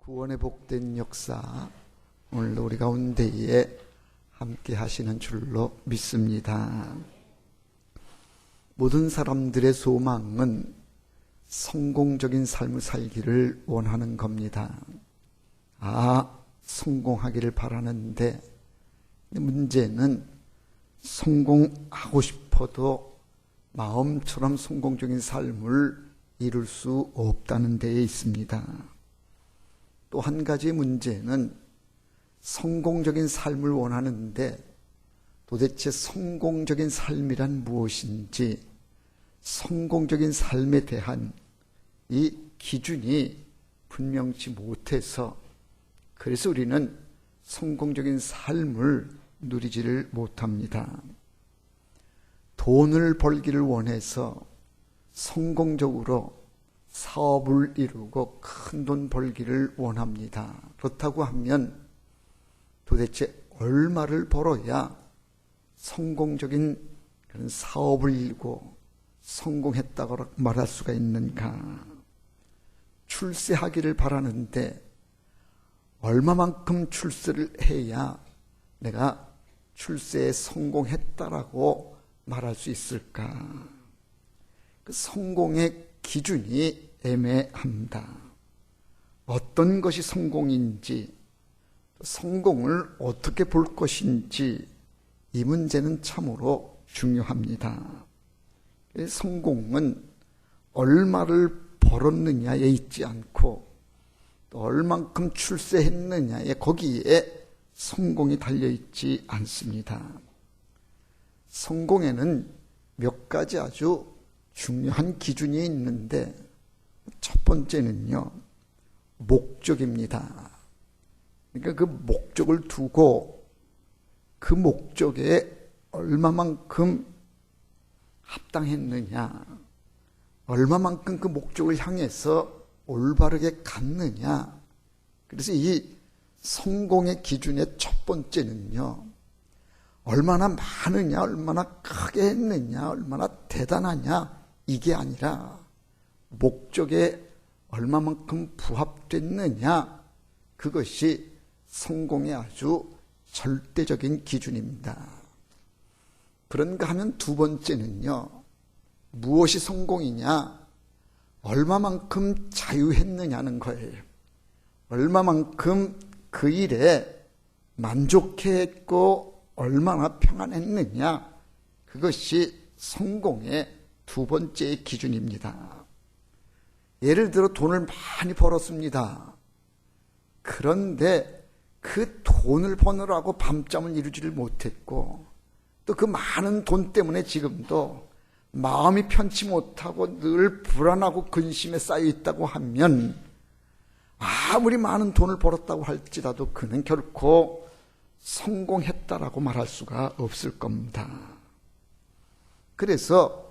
구원의 복된 역사, 오늘도 우리 가운데에 함께 하시는 줄로 믿습니다. 모든 사람들의 소망은 성공적인 삶을 살기를 원하는 겁니다. 성공하기를 바라는데 문제는 성공하고 싶어도 마음처럼 성공적인 삶을 이룰 수 없다는 데에 있습니다. 또 한 가지 문제는 성공적인 삶을 원하는데 도대체 성공적인 삶이란 무엇인지, 성공적인 삶에 대한 이 기준이 분명치 못해서 그래서 우리는 성공적인 삶을 누리지를 못합니다. 돈을 벌기를 원해서 성공적으로 사업을 이루고 큰 돈 벌기를 원합니다. 그렇다고 하면 도대체 얼마를 벌어야 성공적인 그런 사업을 이루고 성공했다고 말할 수가 있는가? 출세하기를 바라는데 얼마만큼 출세를 해야 내가 출세에 성공했다라고 말할 수 있을까? 그 성공의 기준이 애매합니다. 어떤 것이 성공인지, 성공을 어떻게 볼 것인지, 이 문제는 참으로 중요합니다. 성공은 얼마를 벌었느냐에 있지 않고 또 얼만큼 출세했느냐에 거기에 성공이 달려있지 않습니다. 성공에는 몇 가지 아주 중요한 기준이 있는데 첫 번째는요, 목적입니다. 그러니까 그 목적을 두고 그 목적에 얼마만큼 합당했느냐, 얼마만큼 그 목적을 향해서 올바르게 갔느냐. 그래서 이 성공의 기준의 첫 번째는요, 얼마나 많으냐, 얼마나 크게 했느냐, 얼마나 대단하냐, 이게 아니라 목적에 얼마만큼 부합됐느냐, 그것이 성공의 아주 절대적인 기준입니다. 그런가 하면 두 번째는요, 무엇이 성공이냐, 얼마만큼 자유했느냐는 거예요. 얼마만큼 그 일에 만족했고 얼마나 평안했느냐, 그것이 성공의 두 번째 기준입니다. 예를 들어 돈을 많이 벌었습니다. 그런데 그 돈을 버느라고 밤잠을 이루지를 못했고 또 그 많은 돈 때문에 지금도 마음이 편치 못하고 늘 불안하고 근심에 쌓여 있다고 하면 아무리 많은 돈을 벌었다고 할지라도 그는 결코 성공했다라고 말할 수가 없을 겁니다. 그래서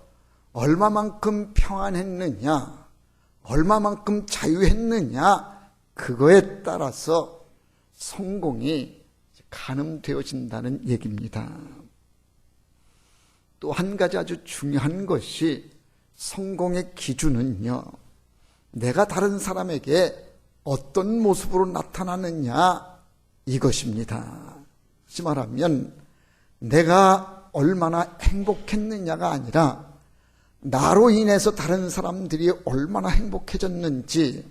얼마만큼 평안했느냐, 얼마만큼 자유했느냐, 그거에 따라서 성공이 가늠되어진다는 얘기입니다. 또 한 가지 아주 중요한 것이 성공의 기준은요, 내가 다른 사람에게 어떤 모습으로 나타나느냐, 이것입니다. 다시 말하면 내가 얼마나 행복했느냐가 아니라 나로 인해서 다른 사람들이 얼마나 행복해졌는지,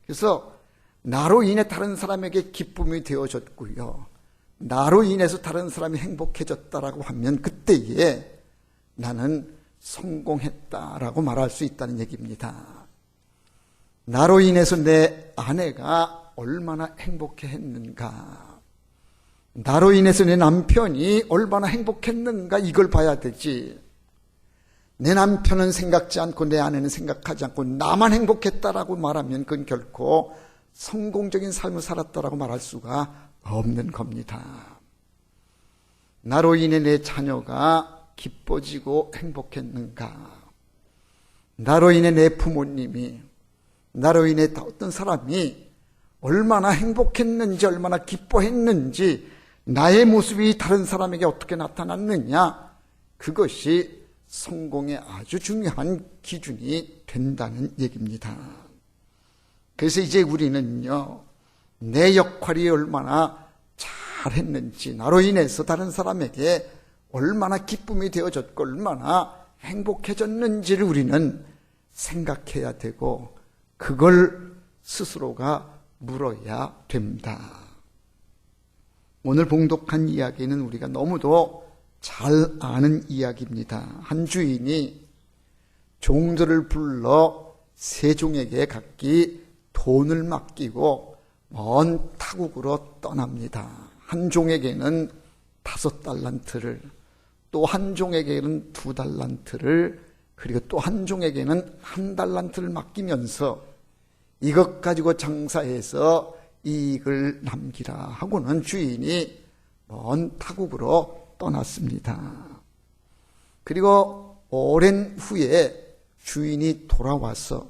그래서 나로 인해 다른 사람에게 기쁨이 되어졌고요, 나로 인해서 다른 사람이 행복해졌다라고 하면 그때에 나는 성공했다라고 말할 수 있다는 얘기입니다. 나로 인해서 내 아내가 얼마나 행복해했는가, 나로 인해서 내 남편이 얼마나 행복했는가, 이걸 봐야 되지. 내 남편은 생각지 않고 내 아내는 생각하지 않고 나만 행복했다라고 말하면 그건 결코 성공적인 삶을 살았다라고 말할 수가 없는 겁니다. 나로 인해 내 자녀가 기뻐지고 행복했는가, 나로 인해 내 부모님이, 나로 인해 어떤 사람이 얼마나 행복했는지, 얼마나 기뻐했는지, 나의 모습이 다른 사람에게 어떻게 나타났느냐, 그것이 성공의 아주 중요한 기준이 된다는 얘기입니다. 그래서 이제 우리는요, 내 역할이 얼마나 잘했는지, 나로 인해서 다른 사람에게 얼마나 기쁨이 되어졌고 얼마나 행복해졌는지를 우리는 생각해야 되고 그걸 스스로가 물어야 됩니다. 오늘 봉독한 이야기는 우리가 너무도 잘 아는 이야기입니다. 한 주인이 종들을 불러 세 종에게 각기 돈을 맡기고 먼 타국으로 떠납니다. 한 종에게는 5달란트를, 또 한 종에게는 2달란트를, 그리고 또 한 종에게는 1달란트를 맡기면서 이것 가지고 장사해서 이익을 남기라 하고는 주인이 먼 타국으로 떠났습니다. 그리고 오랜 후에 주인이 돌아와서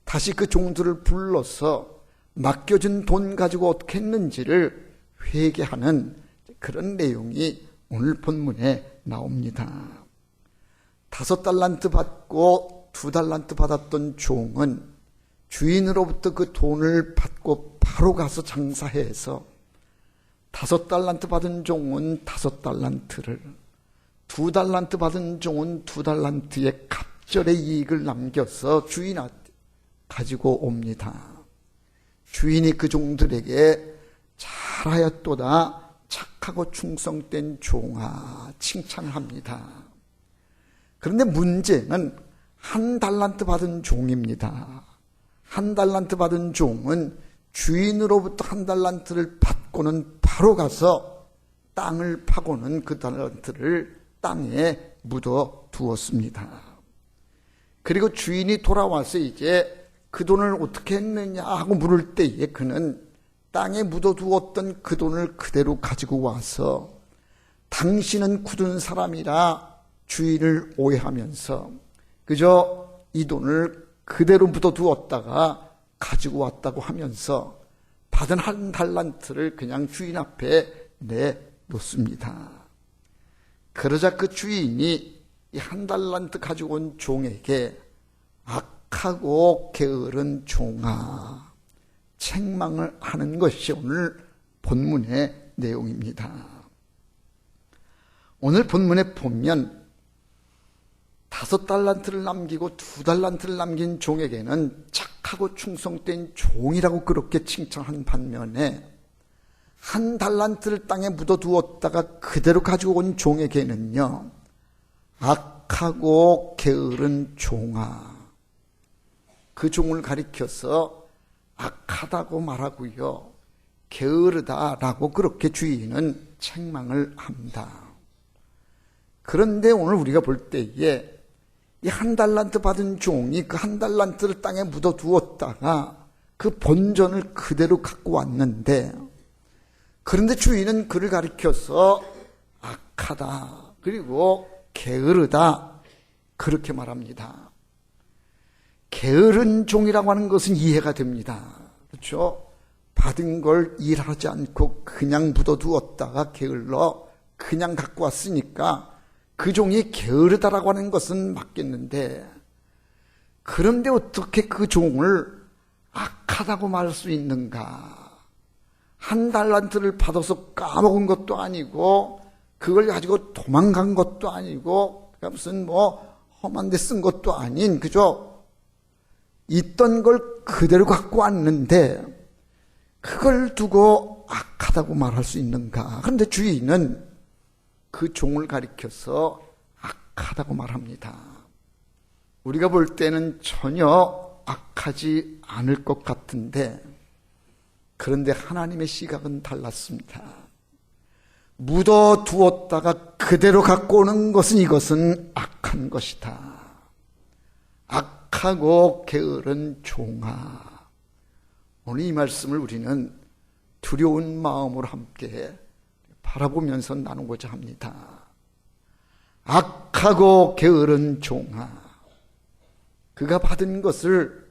다시 그 종들을 불러서 맡겨준 돈 가지고 어떻게 했는지를 회개하는 그런 내용이 오늘 본문에 나옵니다. 5달란트 받고 2달란트 받았던 종은 주인으로부터 그 돈을 받고 바로 가서 장사해서 5달란트 받은 종은 5달란트를, 2달란트 받은 종은 2달란트의 갑절의 이익을 남겨서 주인한테 가지고 옵니다. 주인이 그 종들에게 잘하였도다, 착하고 충성된 종아, 칭찬을 합니다. 그런데 문제는 1달란트 받은 종입니다. 1달란트 받은 종은 주인으로부터 1달란트를 받고는 바로 가서 땅을 파고는 그 달란트를 땅에 묻어 두었습니다. 그리고 주인이 돌아와서 이제 그 돈을 어떻게 했느냐 하고 물을 때에 그는 땅에 묻어두었던 그 돈을 그대로 가지고 와서 당신은 굳은 사람이라 주인을 오해하면서 그저 이 돈을 그대로 묻어두었다가 가지고 왔다고 하면서 받은 1달란트를 그냥 주인 앞에 내놓습니다. 그러자 그 주인이 이 1달란트 가지고 온 종에게 악하고 게으른 종아, 책망을 하는 것이 오늘 본문의 내용입니다. 오늘 본문에 보면 5달란트를 남기고 2달란트를 남긴 종에게는 착하고 충성된 종이라고 그렇게 칭찬한 반면에 1달란트를 땅에 묻어두었다가 그대로 가지고 온 종에게는요, 악하고 게으른 종아, 그 종을 가리켜서 악하다고 말하고요, 게으르다라고 그렇게 주인은 책망을 합니다. 그런데 오늘 우리가 볼 때에 이 1달란트 받은 종이 그 1달란트를 땅에 묻어두었다가 그 본전을 그대로 갖고 왔는데, 그런데 주인은 그를 가리켜서 악하다, 그리고 게으르다, 그렇게 말합니다. 게으른 종이라고 하는 것은 이해가 됩니다. 그렇죠? 받은 걸 일하지 않고 그냥 묻어두었다가 게을러 그냥 갖고 왔으니까 그 종이 게으르다라고 하는 것은 맞겠는데, 그런데 어떻게 그 종을 악하다고 말할 수 있는가? 1달란트를 받아서 까먹은 것도 아니고 그걸 가지고 도망간 것도 아니고 무슨 험한 데 쓴 것도 아닌, 그죠? 있던 걸 그대로 갖고 왔는데 그걸 두고 악하다고 말할 수 있는가? 그런데 주인은 그 종을 가리켜서 악하다고 말합니다. 우리가 볼 때는 전혀 악하지 않을 것 같은데, 그런데 하나님의 시각은 달랐습니다. 묻어두었다가 그대로 갖고 오는 것은, 이것은 악한 것이다. 악하고 게으른 종아. 오늘 이 말씀을 우리는 두려운 마음으로 함께 바라보면서 나누고자 합니다. 악하고 게으른 종아. 그가 받은 것을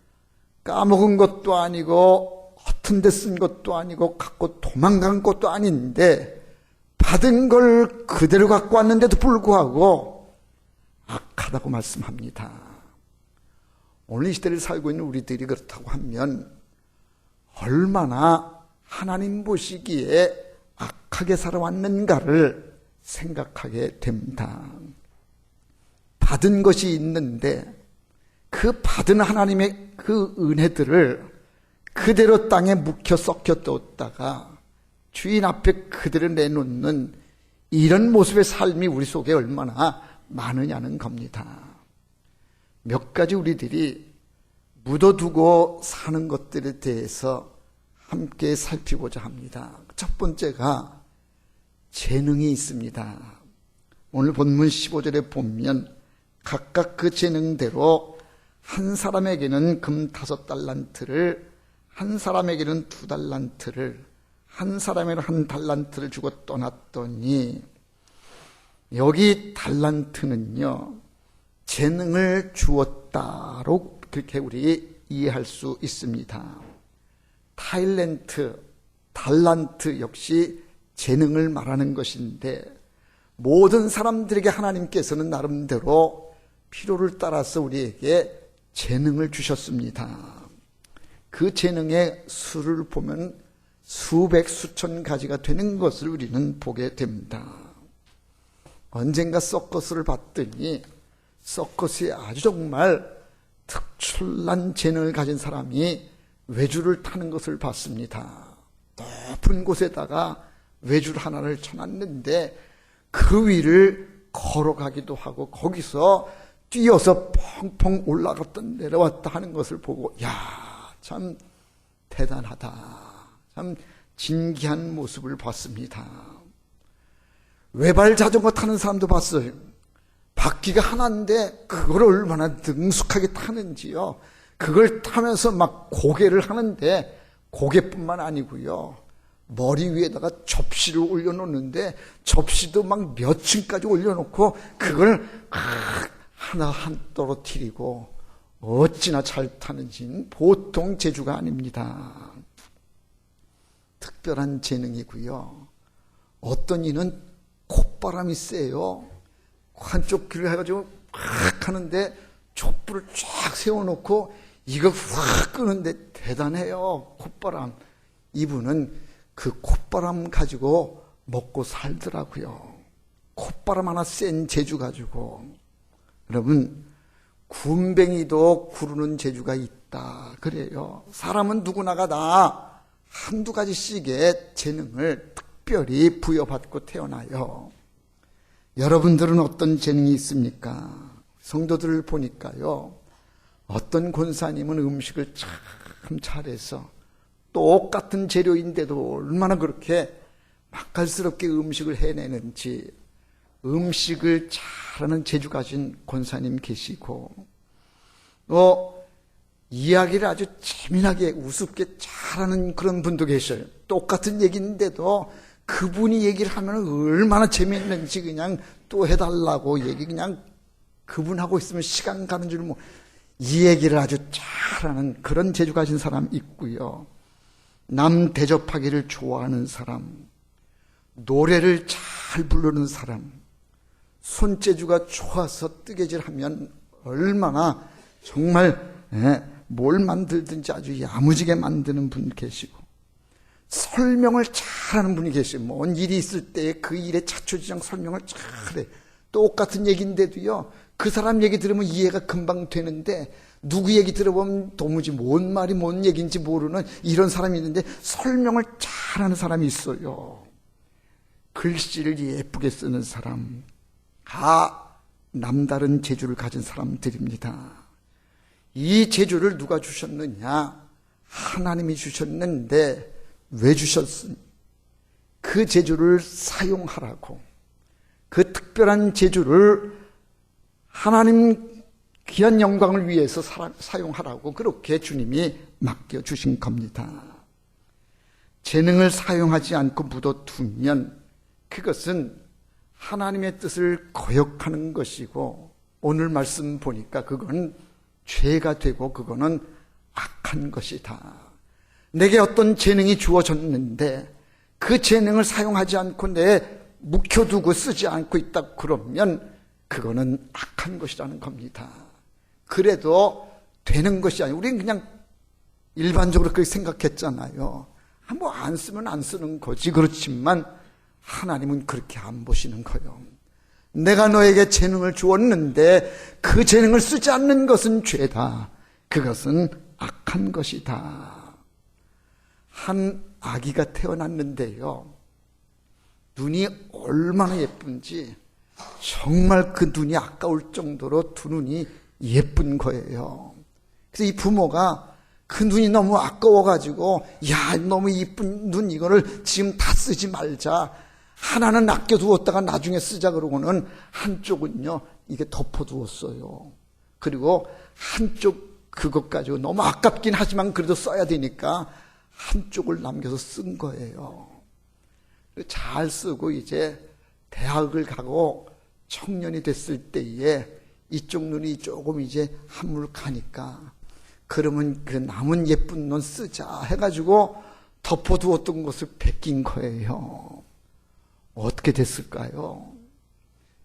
까먹은 것도 아니고 허튼 데 쓴 것도 아니고 갖고 도망간 것도 아닌데 받은 걸 그대로 갖고 왔는데도 불구하고 악하다고 말씀합니다. 오늘 이 시대를 살고 있는 우리들이 그렇다고 하면 얼마나 하나님 보시기에 악하게 살아왔는가를 생각하게 됩니다. 받은 것이 있는데 그 받은 하나님의 그 은혜들을 그대로 땅에 묵혀 썩혀 뒀다가 주인 앞에 그대로 내놓는 이런 모습의 삶이 우리 속에 얼마나 많으냐는 겁니다. 몇 가지 우리들이 묻어두고 사는 것들에 대해서 함께 살피고자 합니다. 첫 번째가 재능이 있습니다. 오늘 본문 15절에 보면 각각 그 재능대로 한 사람에게는 금 5달란트를, 한 사람에게는 2달란트를, 한 사람에게는 1달란트를 주고 떠났더니, 여기 달란트는요 재능을 주었다로 그렇게 우리 이해할 수 있습니다. 타일렌트, 달란트 역시 재능을 말하는 것인데, 모든 사람들에게 하나님께서는 나름대로 필요를 따라서 우리에게 재능을 주셨습니다. 그 재능의 수를 보면 수백 수천 가지가 되는 것을 우리는 보게 됩니다. 언젠가 서커스를 봤더니 서커스에 아주 정말 특출난 재능을 가진 사람이 외줄을 타는 것을 봤습니다. 높은 곳에다가 외줄 하나를 쳐놨는데 그 위를 걸어가기도 하고 거기서 뛰어서 펑펑 올라갔다 내려왔다 하는 것을 보고, 야, 참 대단하다, 참 진기한 모습을 봤습니다. 외발 자전거 타는 사람도 봤어요. 바퀴가 하나인데 그걸 얼마나 능숙하게 타는지요. 그걸 타면서 막 고개를 하는데 고개뿐만 아니고요, 머리 위에다가 접시를 올려놓는데 접시도 막 몇 층까지 올려놓고 그걸 하나 한 떨어뜨리고 어찌나 잘 타는지는 보통 재주가 아닙니다. 특별한 재능이고요. 어떤 이는 콧바람이 세요. 한쪽 귀를 해가지고 확 하는데 촛불을 쫙 세워놓고 이거 확 끄는데 대단해요. 콧바람. 이분은 그 콧바람 가지고 먹고 살더라고요. 콧바람 하나 센 재주 가지고. 여러분, 군뱅이도 구르는 재주가 있다 그래요. 사람은 누구나가 다 한두 가지씩의 재능을 특별히 부여받고 태어나요. 여러분들은 어떤 재능이 있습니까? 성도들을 보니까요, 어떤 권사님은 음식을 참 잘해서 똑같은 재료인데도 얼마나 그렇게 맛깔스럽게 음식을 해내는지, 음식을 잘하는 재주 가진 권사님 계시고, 이야기를 아주 재미나게 우습게 잘하는 그런 분도 계셔요. 똑같은 얘기인데도 그분이 얘기를 하면 얼마나 재미있는지 그냥 또 해달라고 얘기, 그냥 그분하고 있으면 시간 가는 줄 이 얘기를 아주 잘하는 그런 재주 가진 사람 있고요. 남 대접하기를 좋아하는 사람, 노래를 잘 부르는 사람, 손재주가 좋아서 뜨개질하면 얼마나 정말 뭘 만들든지 아주 야무지게 만드는 분 계시고, 설명을 잘하는 분이 계시고, 뭔 일이 있을 때 그 일의 차초지장 설명을 잘해. 똑같은 얘기인데도요, 그 사람 얘기 들으면 이해가 금방 되는데 누구 얘기 들어보면 도무지 뭔 말이 뭔 얘기인지 모르는 이런 사람이 있는데 설명을 잘하는 사람이 있어요. 글씨를 예쁘게 쓰는 사람, 다 남다른 재주를 가진 사람들입니다. 이 재주를 누가 주셨느냐? 하나님이 주셨는데 왜 주셨습니까? 그 재주를 사용하라고, 그 특별한 재주를 하나님 귀한 영광을 위해서 사용하라고 그렇게 주님이 맡겨주신 겁니다. 재능을 사용하지 않고 묻어두면 그것은 하나님의 뜻을 거역하는 것이고, 오늘 말씀 보니까 그건 죄가 되고 그거는 악한 것이다. 내게 어떤 재능이 주어졌는데 그 재능을 사용하지 않고 내 묵혀두고 쓰지 않고 있다 그러면 그거는 악한 것이라는 겁니다. 그래도 되는 것이 아니고, 우리는 그냥 일반적으로 그렇게 생각했잖아요. 뭐 안 쓰면 안 쓰는 거지. 그렇지만 하나님은 그렇게 안 보시는 거예요. 내가 너에게 재능을 주었는데 그 재능을 쓰지 않는 것은 죄다. 그것은 악한 것이다. 한 아기가 태어났는데요, 눈이 얼마나 예쁜지 정말 그 눈이 아까울 정도로 두 눈이 예쁜 거예요. 그래서 이 부모가 그 눈이 너무 아까워가지고, 야, 너무 이쁜 눈 이거를 지금 다 쓰지 말자, 하나는 아껴두었다가 나중에 쓰자 그러고는 한쪽은요 이게 덮어두었어요. 그리고 한쪽 그것 가지고 너무 아깝긴 하지만 그래도 써야 되니까 한쪽을 남겨서 쓴 거예요. 잘 쓰고 이제 대학을 가고 청년이 됐을 때에 이쪽 눈이 조금 이제 한물 가니까, 그러면 그 남은 예쁜 눈 쓰자 해가지고 덮어두었던 것을 베낀 거예요. 어떻게 됐을까요?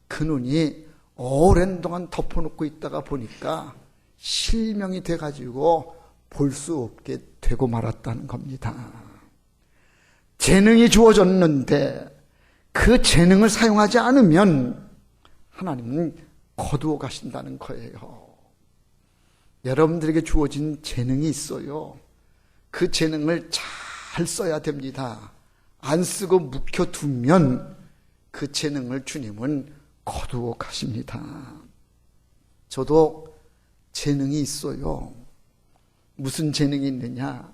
그 눈이 오랜 동안 덮어놓고 있다가 보니까 실명이 돼가지고 볼 수 없게 되고 말았다는 겁니다. 재능이 주어졌는데 그 재능을 사용하지 않으면 하나님은 거두어 가신다는 거예요. 여러분들에게 주어진 재능이 있어요. 그 재능을 잘 써야 됩니다. 안 쓰고 묵혀두면 그 재능을 주님은 거두어 가십니다. 저도 재능이 있어요. 무슨 재능이 있느냐?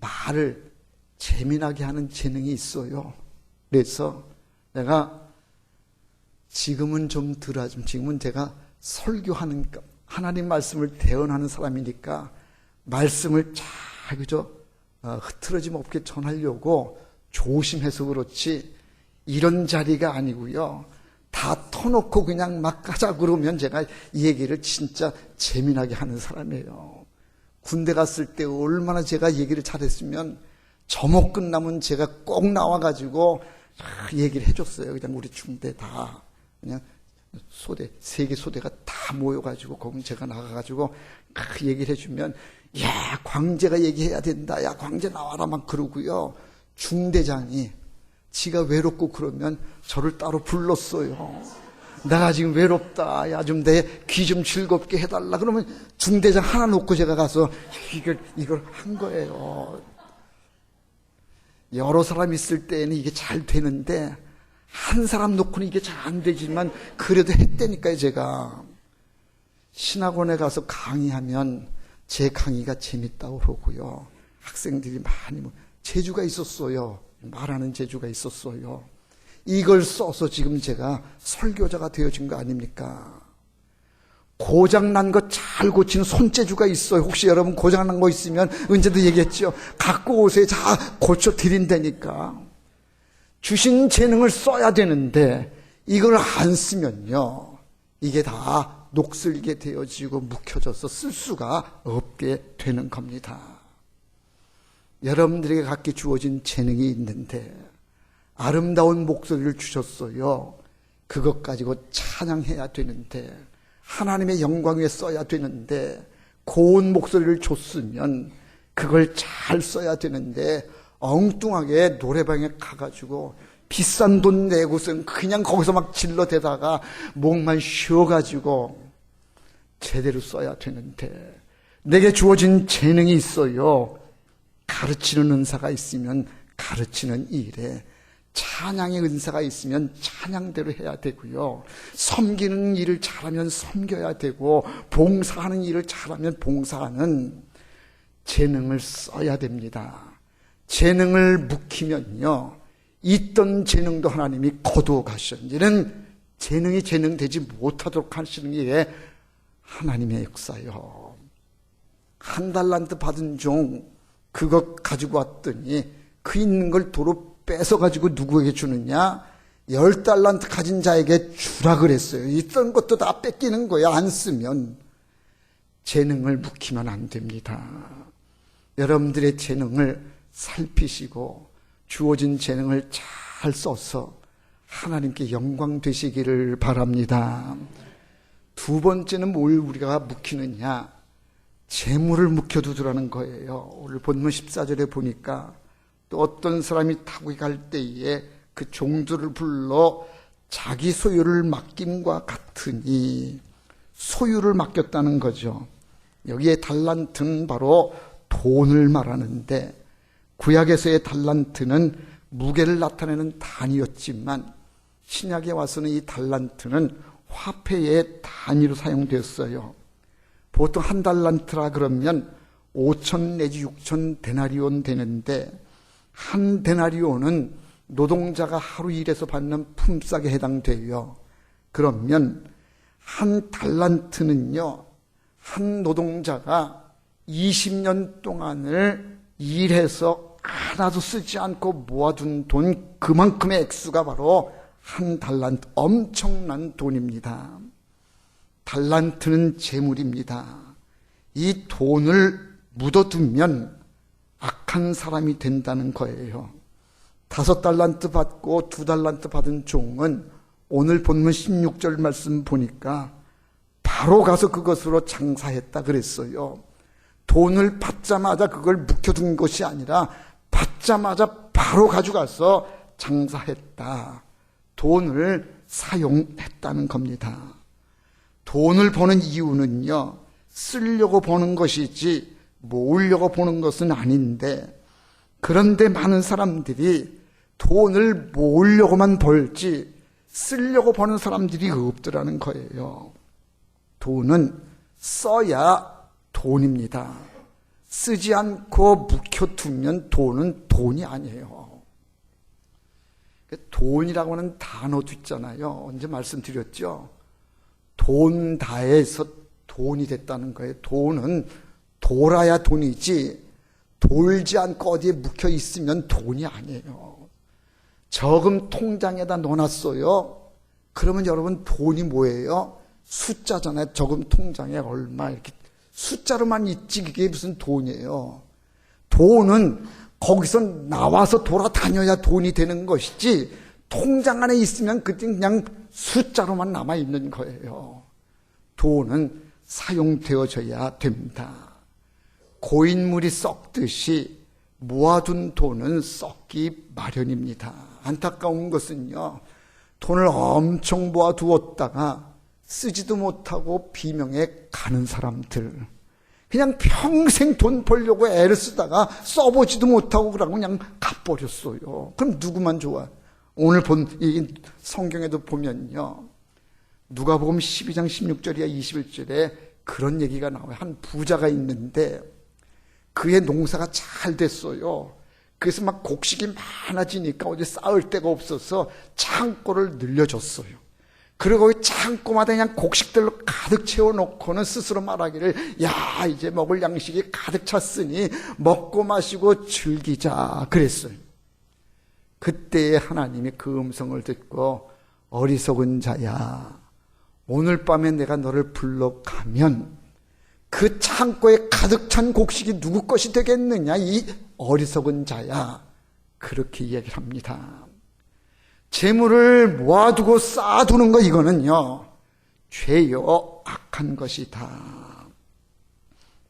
말을 재미나게 하는 재능이 있어요. 그래서 내가 지금은 좀 덜하지만 지금은 제가 설교하는, 하나님 말씀을 대언하는 사람이니까 말씀을 잘 그저 흐트러짐 없게 전하려고 조심해서 그렇지, 이런 자리가 아니고요, 다 터놓고 그냥 막 가자 그러면 제가 이 얘기를 진짜 재미나게 하는 사람이에요. 군대 갔을 때 얼마나 제가 얘기를 잘했으면 점호 끝나면 제가 꼭 나와가지고 얘기를 해줬어요. 그냥 우리 중대 다 그냥 소대, 세계 소대가 다 모여가지고 거기 제가 나가가지고 얘기를 해주면, 야, 광재가 얘기해야 된다, 야, 광재 나와라 막 그러고요. 중대장이 지가 외롭고 그러면 저를 따로 불렀어요. 내가 지금 외롭다, 야, 좀 내 귀 좀 즐겁게 해달라 그러면 중대장 하나 놓고 제가 가서 이걸 한 거예요. 여러 사람 있을 때는 이게 잘 되는데 한 사람 놓고는 이게 잘 안 되지만 그래도 했다니까요. 제가 신학원에 가서 강의하면 제 강의가 재밌다고 그러고요, 학생들이 많이 재주가 있었어요. 말하는 재주가 있었어요. 이걸 써서 지금 제가 설교자가 되어진 거 아닙니까? 고장난 거 잘 고치는 손재주가 있어요. 혹시 여러분 고장난 거 있으면 언제도 얘기했죠. 갖고 오세요. 다 고쳐드린다니까. 주신 재능을 써야 되는데 이걸 안 쓰면요, 이게 다 녹슬게 되어지고 묵혀져서 쓸 수가 없게 되는 겁니다. 여러분들에게 각기 주어진 재능이 있는데 아름다운 목소리를 주셨어요. 그것 가지고 찬양해야 되는데, 하나님의 영광 위에 써야 되는데, 고운 목소리를 줬으면 그걸 잘 써야 되는데 엉뚱하게 노래방에 가가지고 비싼 돈 내고선 그냥 거기서 막 질러대다가 목만 쉬어가지고 제대로 써야 되는데, 내게 주어진 재능이 있어요. 가르치는 은사가 있으면 가르치는 일에, 찬양의 은사가 있으면 찬양대로 해야 되고요, 섬기는 일을 잘하면 섬겨야 되고, 봉사하는 일을 잘하면 봉사하는 재능을 써야 됩니다. 재능을 묵히면요, 있던 재능도 하나님이 거두어 가셨는지는 재능이 재능되지 못하도록 하시는 게 하나님의 역사요. 한 달란트 받은 종 그것 가지고 왔더니 그 있는 걸 도로 뺏어가지고 누구에게 주느냐? 10달란트 가진 자에게 주라 그랬어요. 있던 것도 다 뺏기는 거야, 안 쓰면. 재능을 묵히면 안 됩니다. 여러분들의 재능을 살피시고 주어진 재능을 잘 써서 하나님께 영광 되시기를 바랍니다. 두 번째는 뭘 우리가 묵히느냐? 재물을 묵혀두더라는 거예요. 오늘 본문 14절에 보니까 또 어떤 사람이 타국에 갈 때에 그 종들을 불러 자기 소유를 맡김과 같으니, 소유를 맡겼다는 거죠. 여기에 달란트는 바로 돈을 말하는데, 구약에서의 달란트는 무게를 나타내는 단위였지만 신약에 와서는 이 달란트는 화폐의 단위로 사용되었어요. 보통 한 달란트라 그러면 5천 내지 6천 데나리온 되는데, 한 데나리온은 노동자가 하루 일해서 받는 품삯에 해당돼요. 그러면 한 달란트는요, 한 노동자가 20년 동안을 일해서 하나도 쓰지 않고 모아둔 돈, 그만큼의 액수가 바로 한 달란트, 엄청난 돈입니다. 달란트는 재물입니다. 이 돈을 묻어두면 악한 사람이 된다는 거예요. 5달란트 받고 2달란트 받은 종은 오늘 본문 16절 말씀 보니까 바로 가서 그것으로 장사했다 그랬어요. 돈을 받자마자 그걸 묵혀둔 것이 아니라 받자마자 바로 가져가서 장사했다. 돈을 사용했다는 겁니다. 돈을 버는 이유는요, 쓰려고 버는 것이지 모으려고 버는 것은 아닌데, 그런데 많은 사람들이 돈을 모으려고만 벌지 쓰려고 버는 사람들이 없더라는 거예요. 돈은 써야 돈입니다. 쓰지 않고 묵혀두면 돈은 돈이 아니에요. 돈이라고 하는 단어도 있잖아요. 언제 말씀드렸죠? 돈 다해서 돈이 됐다는 거예요. 돈은 돌아야 돈이지, 돌지 않고 어디에 묵혀 있으면 돈이 아니에요. 저금 통장에다 넣어놨어요. 그러면 여러분 돈이 뭐예요? 숫자잖아요. 저금 통장에 얼마 이렇게 숫자로만 있지 그게 무슨 돈이에요. 돈은 거기서 나와서 돌아다녀야 돈이 되는 것이지, 통장 안에 있으면 그때 그냥 숫자로만 남아있는 거예요. 돈은 사용되어져야 됩니다. 고인물이 썩듯이 모아둔 돈은 썩기 마련입니다. 안타까운 것은요, 돈을 엄청 모아두었다가 쓰지도 못하고 비명에 가는 사람들, 그냥 평생 돈 벌려고 애를 쓰다가 써보지도 못하고 그러고 그냥 가버렸어요. 그럼 누구만 좋아? 오늘 본 이 성경에도 보면요, 누가복음 12장 16절이야 21절에 그런 얘기가 나와요. 한 부자가 있는데 그의 농사가 잘 됐어요. 그래서 막 곡식이 많아지니까 어디 쌓을 데가 없어서 창고를 늘려줬어요. 그리고 그 창고마다 그냥 곡식들로 가득 채워놓고는 스스로 말하기를, 야, 이제 먹을 양식이 가득 찼으니 먹고 마시고 즐기자 그랬어요. 그때에 하나님이 그 음성을 듣고, 어리석은 자야, 오늘 밤에 내가 너를 불러 가면 그 창고에 가득 찬 곡식이 누구 것이 되겠느냐, 이 어리석은 자야, 그렇게 얘기를 합니다. 재물을 모아두고 쌓아두는 거, 이거는요 죄요, 악한 것이다.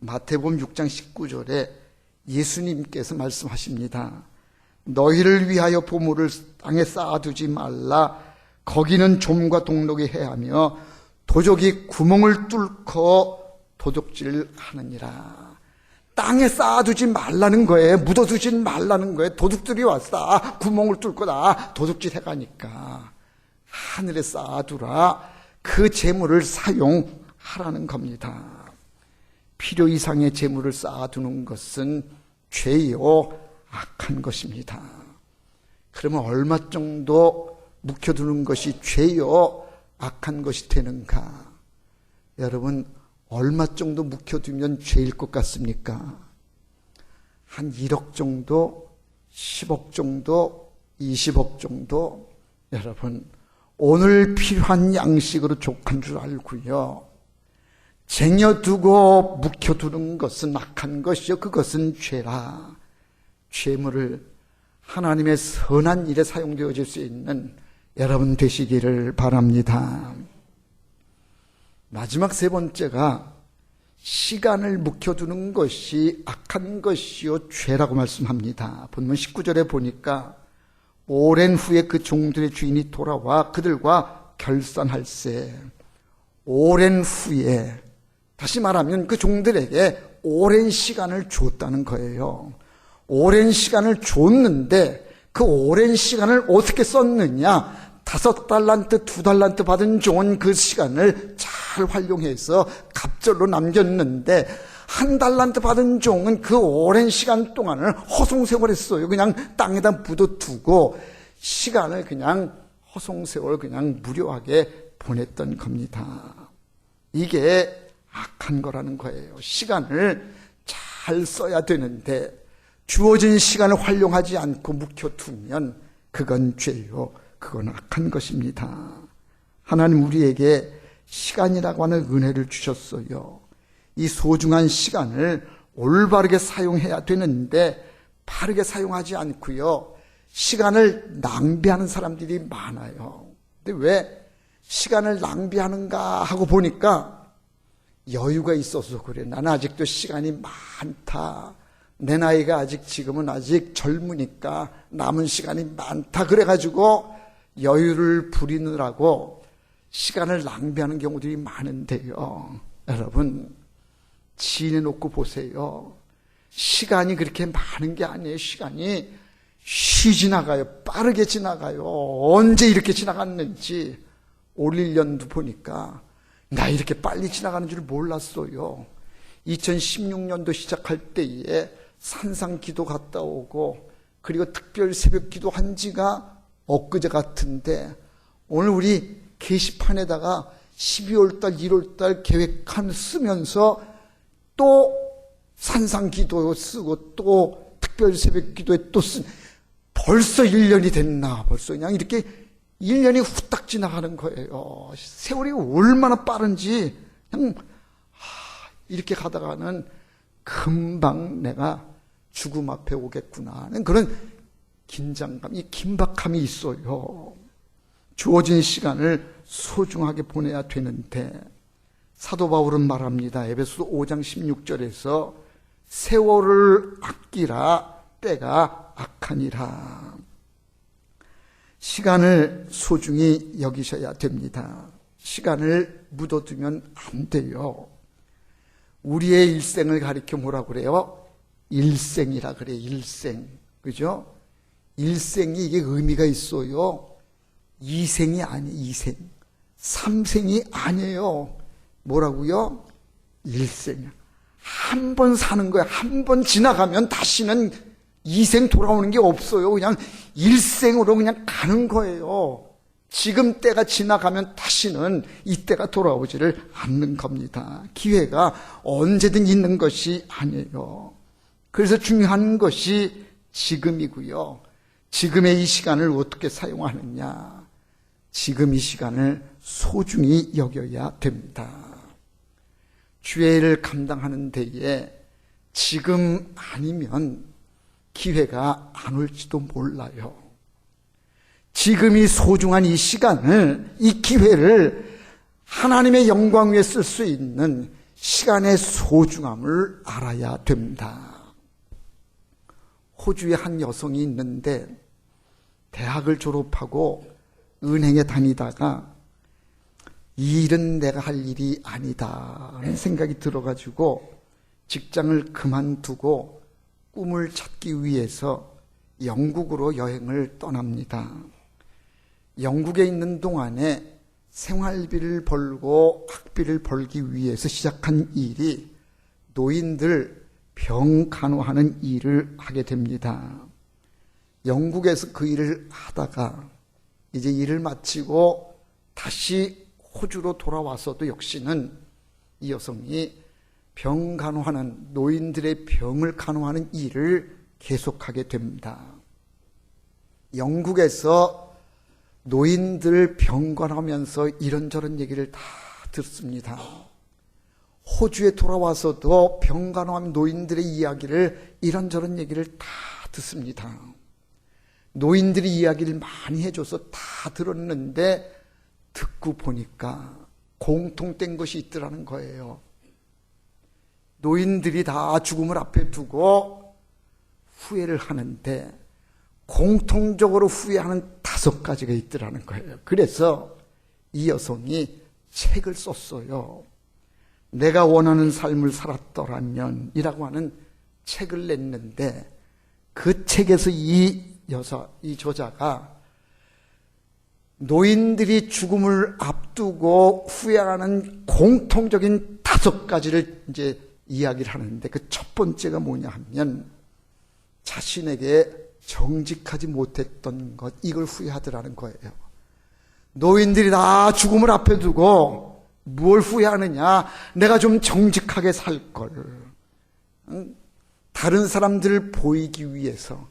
마태복음 6장 19절에 예수님께서 말씀하십니다. 너희를 위하여 보물을 땅에 쌓아두지 말라. 거기는 좀과 동록이 해하며 도적이 구멍을 뚫고 도둑질 하느니라. 땅에 쌓아두지 말라는 거예요. 묻어두지 말라는 거예요. 도둑들이 왔어. 구멍을 뚫고 다 도둑질 해가니까 하늘에 쌓아두라. 그 재물을 사용하라는 겁니다. 필요 이상의 재물을 쌓아두는 것은 죄요, 악한 것입니다. 그러면 얼마 정도 묵혀두는 것이 죄요, 악한 것이 되는가? 여러분, 얼마 정도 묵혀두면 죄일 것 같습니까? 한 1억 정도, 10억 정도, 20억 정도? 여러분, 오늘 필요한 양식으로 족한 줄 알고요, 쟁여두고 묵혀두는 것은 악한 것이요, 그것은 죄라. 죄물을 하나님의 선한 일에 사용되어질 수 있는 여러분 되시기를 바랍니다. 마지막 세 번째가 시간을 묵혀두는 것이 악한 것이요 죄라고 말씀합니다. 본문 19절에 보니까 오랜 후에 그 종들의 주인이 돌아와 그들과 결산할세. 오랜 후에, 다시 말하면 그 종들에게 오랜 시간을 줬다는 거예요. 오랜 시간을 줬는데 그 오랜 시간을 어떻게 썼느냐? 5달란트, 2달란트 받은 종은 그 시간을 잘 활용해서 갑절로 남겼는데 1달란트 받은 종은 그 오랜 시간 동안을 허송세월했어요. 그냥 땅에다 묻어두고 시간을 그냥 허송세월 그냥 무료하게 보냈던 겁니다. 이게 악한 거라는 거예요. 시간을 잘 써야 되는데 주어진 시간을 활용하지 않고 묵혀두면 그건 죄요. 그건 악한 것입니다. 하나님 우리에게 시간이라고 하는 은혜를 주셨어요. 이 소중한 시간을 올바르게 사용해야 되는데 바르게 사용하지 않고요. 시간을 낭비하는 사람들이 많아요. 근데 왜 시간을 낭비하는가 하고 보니까 여유가 있어서 그래. 나는 아직도 시간이 많다. 내 나이가 지금은 아직 젊으니까 남은 시간이 많다. 그래가지고 여유를 부리느라고 시간을 낭비하는 경우들이 많은데요. 여러분, 지내놓고 보세요. 시간이 그렇게 많은 게 아니에요. 시간이 쉬 지나가요. 빠르게 지나가요. 언제 이렇게 지나갔는지 올 1년도 보니까 나 이렇게 빨리 지나가는 줄 몰랐어요. 2016년도 시작할 때에 산상기도 갔다 오고 그리고 특별 새벽 기도 한 지가 엊그제 같은데 오늘 우리 게시판에다가 12월달 1월달 계획한 쓰면서 또 산상기도 쓰고 또 특별 새벽 기도에 또 벌써 1년이 됐나. 벌써 그냥 이렇게 1년이 후딱 지나가는 거예요. 세월이 얼마나 빠른지 그냥 이렇게 가다가는 금방 내가 죽음 앞에 오겠구나 하는 그런 긴장감, 이 긴박함이 있어요. 주어진 시간을 소중하게 보내야 되는데 사도 바울은 말합니다. 에베소서 5장 16절에서 세월을 아끼라 때가 악하니라. 시간을 소중히 여기셔야 됩니다. 시간을 묻어두면 안 돼요. 우리의 일생을 가리켜 뭐라고 그래요? 일생이라 그래요. 일생. 그죠? 일생이 이게 의미가 있어요. 이생이 아니에요. 이생. 삼생이 아니에요. 뭐라고요? 일생. 한 번 사는 거예요. 한 번 지나가면 다시는 이생 돌아오는 게 없어요. 그냥 일생으로 그냥 가는 거예요. 지금 때가 지나가면 다시는 이때가 돌아오지를 않는 겁니다. 기회가 언제든 있는 것이 아니에요. 그래서 중요한 것이 지금이고요. 지금의 이 시간을 어떻게 사용하느냐. 지금 이 시간을 소중히 여겨야 됩니다. 주의 일을 감당하는 데에 지금 아니면 기회가 안 올지도 몰라요. 지금이 소중한 이 시간을, 이 기회를 하나님의 영광 위에 쓸 수 있는 시간의 소중함을 알아야 됩니다. 호주에 한 여성이 있는데 대학을 졸업하고 은행에 다니다가 이 일은 내가 할 일이 아니다 하는 생각이 들어가지고 직장을 그만두고 꿈을 찾기 위해서 영국으로 여행을 떠납니다. 영국에 있는 동안에 생활비를 벌고 학비를 벌기 위해서 시작한 일이 노인들 병 간호하는 일을 하게 됩니다. 영국에서 그 일을 하다가 이제 일을 마치고 다시 호주로 돌아와서도 역시는 이 여성이 병 간호하는, 노인들의 병을 간호하는 일을 계속하게 됩니다. 영국에서 노인들 병 간호하면서 이런저런 얘기를 다 듣습니다. 호주에 돌아와서도 병 간호하는 노인들의 이야기를, 이런저런 얘기를 다 듣습니다. 노인들이 이야기를 많이 해줘서 다 들었는데 듣고 보니까 공통된 것이 있더라는 거예요. 노인들이 다 죽음을 앞에 두고 후회를 하는데 공통적으로 후회하는 5가지가 있더라는 거예요. 그래서 이 여성이 책을 썼어요. 내가 원하는 삶을 살았더라면 이라고 하는 책을 냈는데, 그 책에서 이 저자가 노인들이 죽음을 앞두고 후회하는 공통적인 5가지를 이제 이야기를 하는데, 그 첫 번째가 뭐냐 하면 자신에게 정직하지 못했던 것, 이걸 후회하더라는 거예요. 노인들이 다 죽음을 앞에 두고 뭘 후회하느냐? 내가 좀 정직하게 살 걸. 다른 사람들을 보이기 위해서,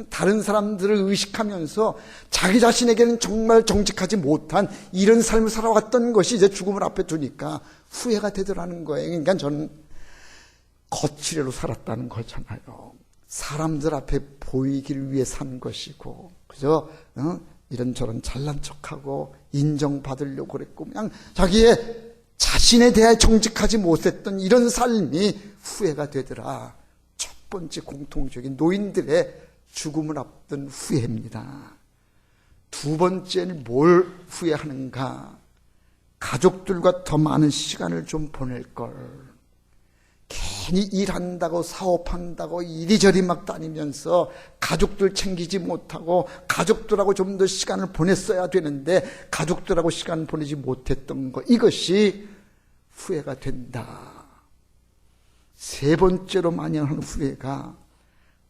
다른 사람들을 의식하면서 자기 자신에게는 정말 정직하지 못한 이런 삶을 살아왔던 것이 이제 죽음을 앞에 두니까 후회가 되더라는 거예요. 그러니까 저는 거칠애로 살았다는 거잖아요. 사람들 앞에 보이기를 위해 산 것이고, 그저 이런저런 잘난 척하고 인정받으려고 그랬고, 그냥 자기의 자신에 대해 정직하지 못했던 이런 삶이 후회가 되더라. 첫 번째 공통적인 노인들의 죽음을 앞둔 후회입니다. 두 번째는 뭘 후회하는가? 가족들과 더 많은 시간을 좀 보낼 걸. 괜히 일한다고 사업한다고 이리저리 막 다니면서 가족들 챙기지 못하고 가족들하고 좀 더 시간을 보냈어야 되는데 가족들하고 시간 보내지 못했던 것, 이것이 후회가 된다. 세 번째로 많이 하는 후회가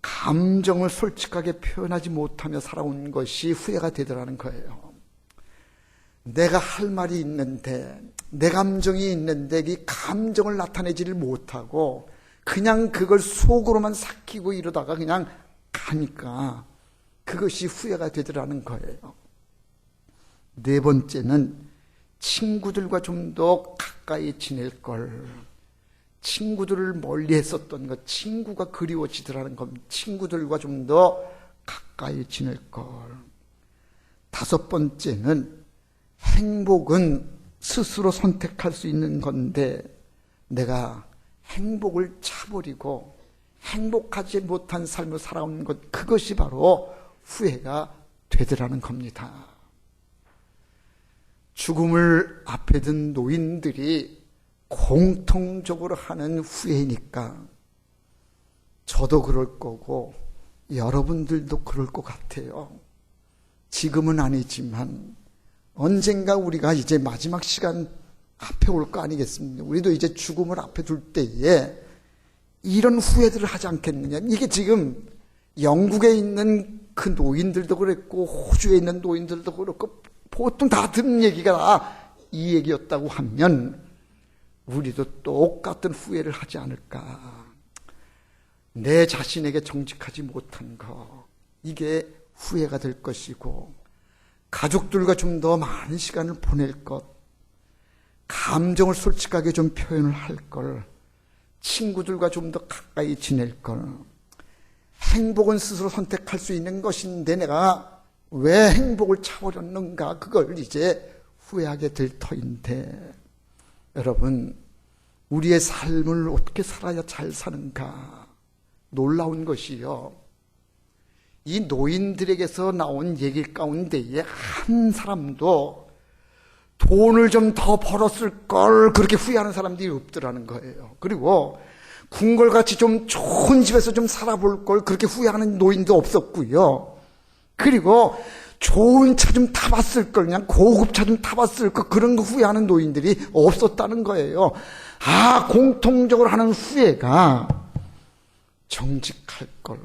감정을 솔직하게 표현하지 못하며 살아온 것이 후회가 되더라는 거예요. 내가 할 말이 있는데, 내 감정이 있는데 이 감정을 나타내지를 못하고 그냥 그걸 속으로만 삭히고 이러다가 그냥 가니까 그것이 후회가 되더라는 거예요. 네 번째는 친구들과 좀 더 가까이 지낼 걸. 친구들을 멀리 했었던 것, 친구가 그리워지더라는 겁니다. 친구들과 좀 더 가까이 지낼 걸. 다섯 번째는 행복은 스스로 선택할 수 있는 건데 내가 행복을 차버리고 행복하지 못한 삶을 살아온 것, 그것이 바로 후회가 되더라는 겁니다. 죽음을 앞에 둔 노인들이 공통적으로 하는 후회니까 저도 그럴 거고 여러분들도 그럴 것 같아요. 지금은 아니지만 언젠가 우리가 이제 마지막 시간 앞에 올 거 아니겠습니까? 우리도 이제 죽음을 앞에 둘 때에 이런 후회들을 하지 않겠느냐. 이게 지금 영국에 있는 그 노인들도 그랬고 호주에 있는 노인들도 그렇고 보통 다 듣는 얘기가 다 이 얘기였다고 하면 우리도 똑같은 후회를 하지 않을까. 내 자신에게 정직하지 못한 것, 이게 후회가 될 것이고, 가족들과 좀 더 많은 시간을 보낼 것, 감정을 솔직하게 좀 표현을 할 걸, 친구들과 좀 더 가까이 지낼 걸. 행복은 스스로 선택할 수 있는 것인데 내가 왜 행복을 차버렸는가, 그걸 이제 후회하게 될 터인데, 여러분, 우리의 삶을 어떻게 살아야 잘 사는가. 놀라운 것이요, 이 노인들에게서 나온 얘기 가운데에 한 사람도 돈을 좀 더 벌었을 걸 그렇게 후회하는 사람들이 없더라는 거예요. 그리고 궁궐같이 좀 좋은 집에서 좀 살아볼 걸 그렇게 후회하는 노인도 없었고요. 그리고 좋은 차 좀 타봤을 걸, 그냥 고급 차 좀 타봤을 걸, 그런 거 후회하는 노인들이 없었다는 거예요. 아, 공통적으로 하는 후회가 정직할 걸,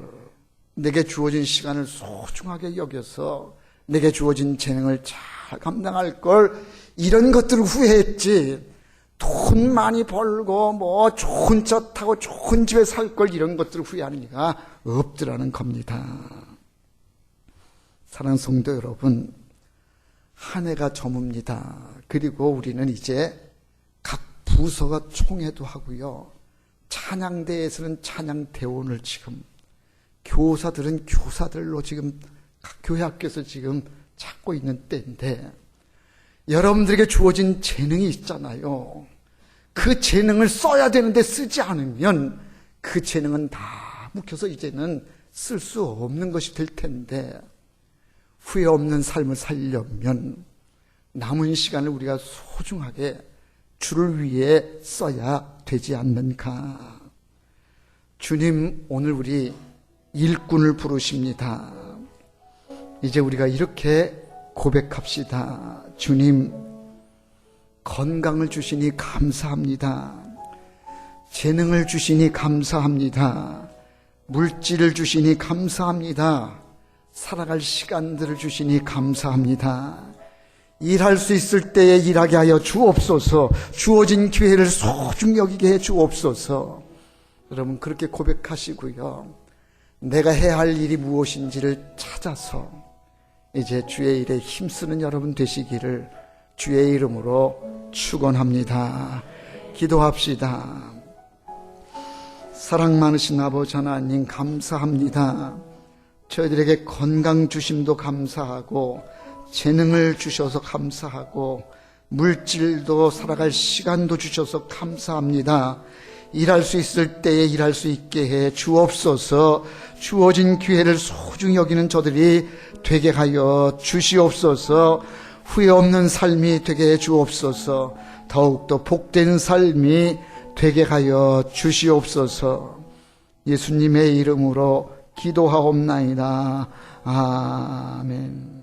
내게 주어진 시간을 소중하게 여겨서 내게 주어진 재능을 잘 감당할 걸, 이런 것들을 후회했지, 돈 많이 벌고 뭐 좋은 차 타고 좋은 집에 살 걸, 이런 것들을 후회하는 이가 없더라는 겁니다. 사랑하는 성도 여러분, 한 해가 저뭅니다. 그리고 우리는 이제 각 부서가 총회도 하고요, 찬양대에서는 찬양대원을 지금, 교사들은 교사들로 지금 각 교회 학교에서 지금 찾고 있는 때인데, 여러분들에게 주어진 재능이 있잖아요. 그 재능을 써야 되는데 쓰지 않으면 그 재능은 다 묵혀서 이제는 쓸 수 없는 것이 될 텐데, 후회 없는 삶을 살려면 남은 시간을 우리가 소중하게 주를 위해 써야 되지 않는가. 주님, 오늘 우리 일꾼을 부르십니다. 이제 우리가 이렇게 고백합시다. 주님, 건강을 주시니 감사합니다. 재능을 주시니 감사합니다. 물질을 주시니 감사합니다. 살아갈 시간들을 주시니 감사합니다. 일할 수 있을 때에 일하게 하여 주옵소서. 주어진 기회를 소중히 여기게 해 주옵소서. 여러분, 그렇게 고백하시고요, 내가 해야 할 일이 무엇인지를 찾아서 이제 주의 일에 힘쓰는 여러분 되시기를 주의 이름으로 축원합니다. 기도합시다. 사랑 많으신 아버지 하나님, 감사합니다. 저희들에게 건강 주심도 감사하고, 재능을 주셔서 감사하고, 물질도 살아갈 시간도 주셔서 감사합니다. 일할 수 있을 때에 일할 수 있게 해 주옵소서. 주어진 기회를 소중히 여기는 저들이 되게 하여 주시옵소서. 후회 없는 삶이 되게 해 주옵소서. 더욱더 복된 삶이 되게 하여 주시옵소서. 예수님의 이름으로 기도하옵나이다. 아멘.